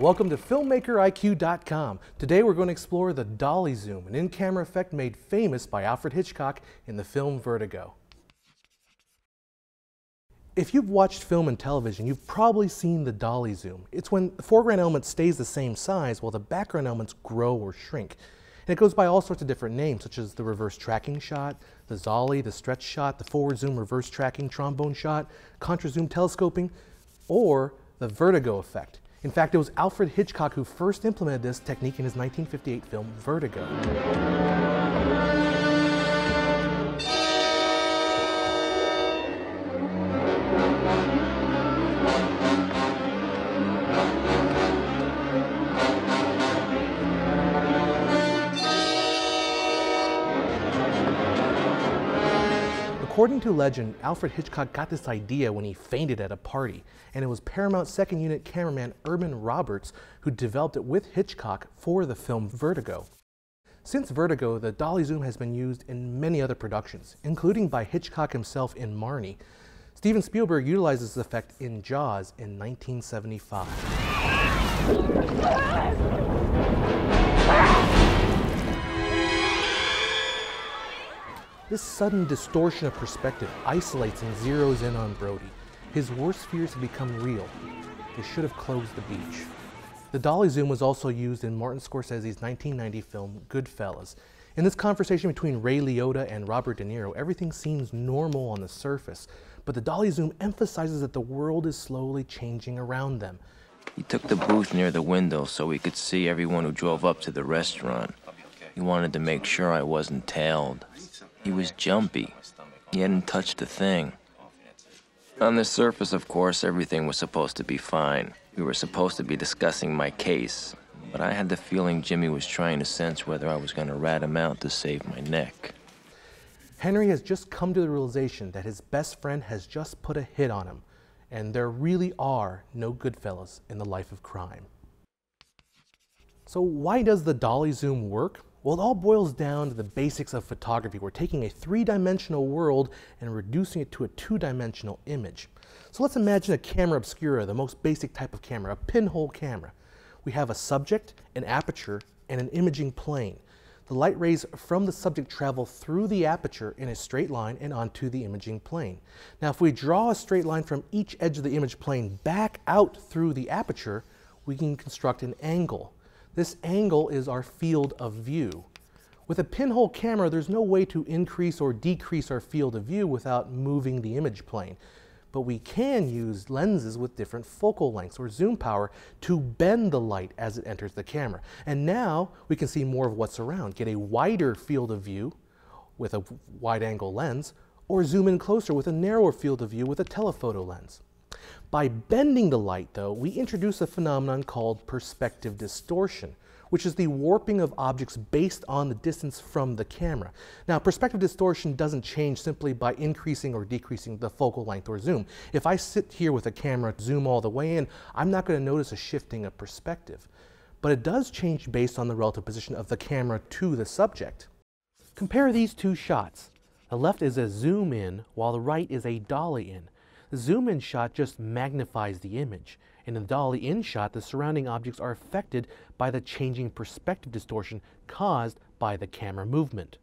Welcome to FilmmakerIQ.com. Today we're going to explore the Dolly Zoom, an in-camera effect made famous by Alfred Hitchcock in the film Vertigo. If you've watched film and television, you've probably seen the Dolly Zoom. It's when the foreground element stays the same size while the background elements grow or shrink. And it goes by all sorts of different names, such as the reverse tracking shot, the Zolly, the stretch shot, the forward zoom reverse tracking trombone shot, contra zoom telescoping, or the Vertigo effect. In fact, it was Alfred Hitchcock who first implemented this technique in his 1958 film Vertigo. According to legend, Alfred Hitchcock got this idea when he fainted at a party, and it was Paramount second unit cameraman Urban Roberts who developed it with Hitchcock for the film Vertigo. Since Vertigo, the Dolly Zoom has been used in many other productions, including by Hitchcock himself in Marnie. Steven Spielberg utilized this effect in Jaws in 1975. This sudden distortion of perspective isolates and zeroes in on Brody. His worst fears have become real. They should have closed the beach. The Dolly Zoom was also used in Martin Scorsese's 1990 film Goodfellas. In this conversation between Ray Liotta and Robert De Niro, everything seems normal on the surface, but the Dolly Zoom emphasizes that the world is slowly changing around them. He took the booth near the window so he could see everyone who drove up to the restaurant. He wanted to make sure I wasn't tailed. He was jumpy. He hadn't touched a thing. On the surface, of course, everything was supposed to be fine. We were supposed to be discussing my case, but I had the feeling Jimmy was trying to sense whether I was going to rat him out to save my neck. Henry has just come to the realization that his best friend has just put a hit on him, and there really are no Goodfellas in the life of crime. So why does the Dolly Zoom work? Well, it all boils down to the basics of photography. We're taking a three-dimensional world and reducing it to a two-dimensional image. So let's imagine a camera obscura, the most basic type of camera, a pinhole camera. We have a subject, an aperture, and an imaging plane. The light rays from the subject travel through the aperture in a straight line and onto the imaging plane. Now, if we draw a straight line from each edge of the image plane back out through the aperture, we can construct an angle. This angle is our field of view. With a pinhole camera, there's no way to increase or decrease our field of view without moving the image plane. But we can use lenses with different focal lengths or zoom power to bend the light as it enters the camera. And now we can see more of what's around, get a wider field of view with a wide-angle lens, or zoom in closer with a narrower field of view with a telephoto lens. By bending the light, though, we introduce a phenomenon called perspective distortion, which is the warping of objects based on the distance from the camera. Now, perspective distortion doesn't change simply by increasing or decreasing the focal length or zoom. If I sit here with a camera, zoom all the way in, I'm not going to notice a shifting of perspective. But it does change based on the relative position of the camera to the subject. Compare these two shots. The left is a zoom in, while the right is a dolly in. The zoom-in shot just magnifies the image. In the dolly-in shot, the surrounding objects are affected by the changing perspective distortion caused by the camera movement.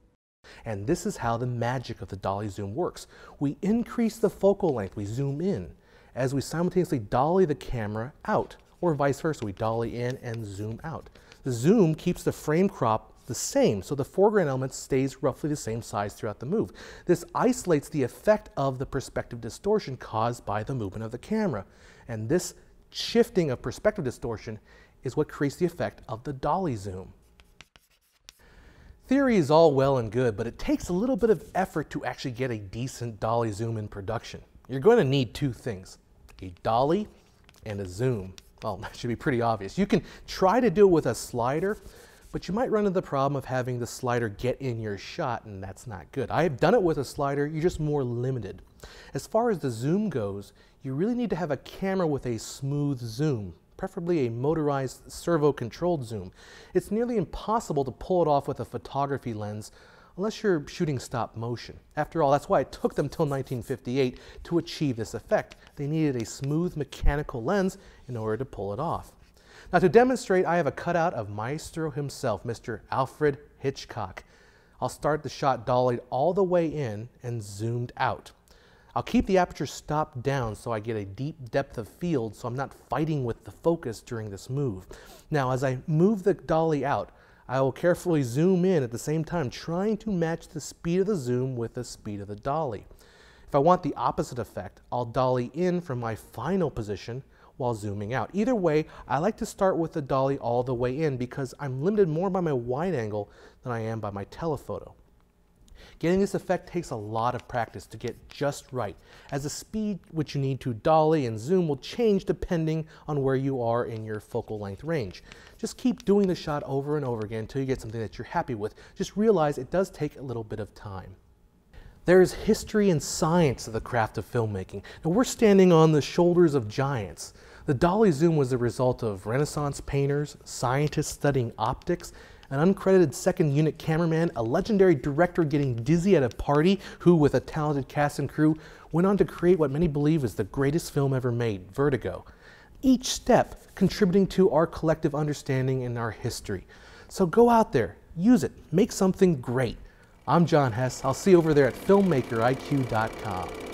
And this is how the magic of the Dolly Zoom works. We increase the focal length, we zoom in, as we simultaneously dolly the camera out, or vice versa, we dolly in and zoom out. The zoom keeps the frame crop the same, so the foreground element stays roughly the same size throughout the move. This isolates the effect of the perspective distortion caused by the movement of the camera. And this shifting of perspective distortion is what creates the effect of the Dolly Zoom. Theory is all well and good, but it takes a little bit of effort to actually get a decent Dolly Zoom in production. You're going to need two things, a dolly and a zoom. Well, that should be pretty obvious. You can try to do it with a slider, but you might run into the problem of having the slider get in your shot, and that's not good. I have done it with a slider, you're just more limited. As far as the zoom goes, you really need to have a camera with a smooth zoom, preferably a motorized servo-controlled zoom. It's nearly impossible to pull it off with a photography lens unless you're shooting stop motion. After all, that's why it took them till 1958 to achieve this effect. They needed a smooth mechanical lens in order to pull it off. Now to demonstrate, I have a cutout of Maestro himself, Mr. Alfred Hitchcock. I'll start the shot dollied all the way in and zoomed out. I'll keep the aperture stopped down so I get a deep depth of field so I'm not fighting with the focus during this move. Now as I move the dolly out, I will carefully zoom in at the same time, trying to match the speed of the zoom with the speed of the dolly. If I want the opposite effect, I'll dolly in from my final position while zooming out. Either way, I like to start with the dolly all the way in because I'm limited more by my wide angle than I am by my telephoto. Getting this effect takes a lot of practice to get just right, as the speed which you need to dolly and zoom will change depending on where you are in your focal length range. Just keep doing the shot over and over again until you get something that you're happy with. Just realize it does take a little bit of time. There is history and science of the craft of filmmaking. Now we're standing on the shoulders of giants. The Dolly Zoom was the result of Renaissance painters, scientists studying optics, an uncredited second unit cameraman, a legendary director getting dizzy at a party who, with a talented cast and crew, went on to create what many believe is the greatest film ever made, Vertigo. Each step contributing to our collective understanding and our history. So go out there, use it, make something great. I'm John Hess. I'll see you over there at filmmakeriq.com.